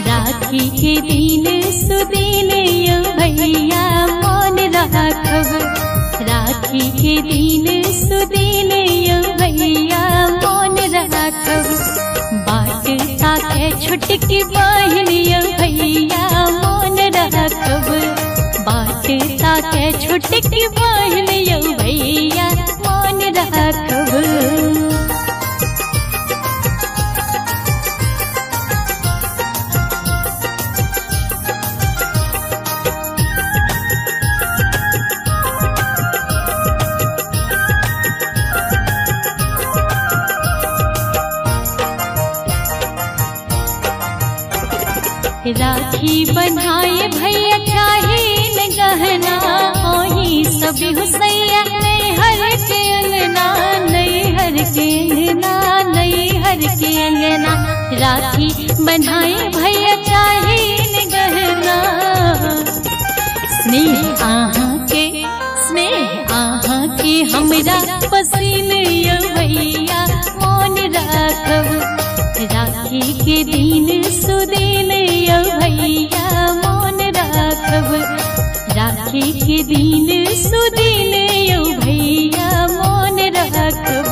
राखी के दिन सुदिन यो भैया मन राखब। राखी के दिन सुदिन यो भैया मन राखब। बाट ताके छोटकी बहन यो भैया मन राखब। बाट ताके छोटकी बहन यो भैया मन राखब। राखी बन्हाए भैया चाहे न गहना ओही सभी हुसैया नैहर के अंगना नैहर के अंगना नैहर के अंगना। राखी बन्हाए भैया चाहे न गहना स्नेह आहा के हमरा पसीन यो भैया मन राखब। राखी के दिन सुदिन यो भैया मन राखब। राखी के दिन सुदिन यो भैया मन राखब।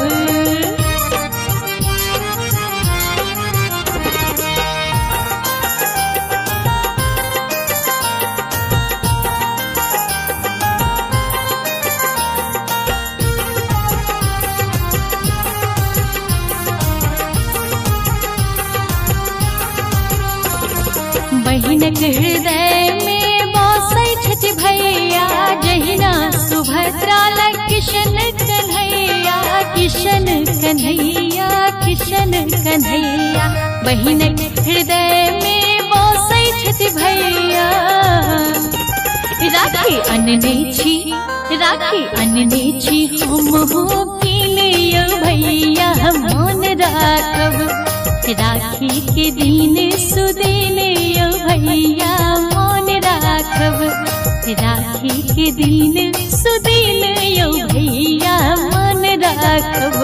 बहिनक हृदय में बसै छथि भैया जहिना सुभद्रा लग किशन कन्हैया किशन कन्हैया किशन कन्हैया। बहिनक हृदय में बसै छथि भैया राखी अनने छी हम हो किन यो भैया मन राखब। राखी के दिन सुदिन यो भैया मन राखब। राखी के दिन सुदिन यो भैया मन राखब।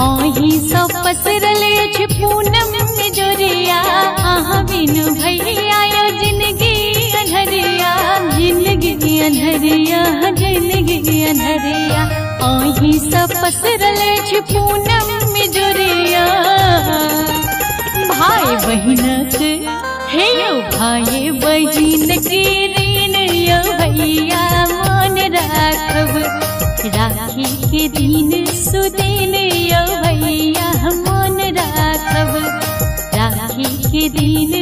आही सब पसरल अछि पूनम में जोरिया आहा बिनु भैया यो जिंदगी अनहरिया जिंदगी अनहरिया जिंदगी अनहरिया। आही सब पसरल अछि पूनम में जोरिया भाई बहिनक हे यो भाई बहिन के ऋण यो भैया मन राखब। राखी के दिन सुदिन यो भैया मन राखब। राखी के दिन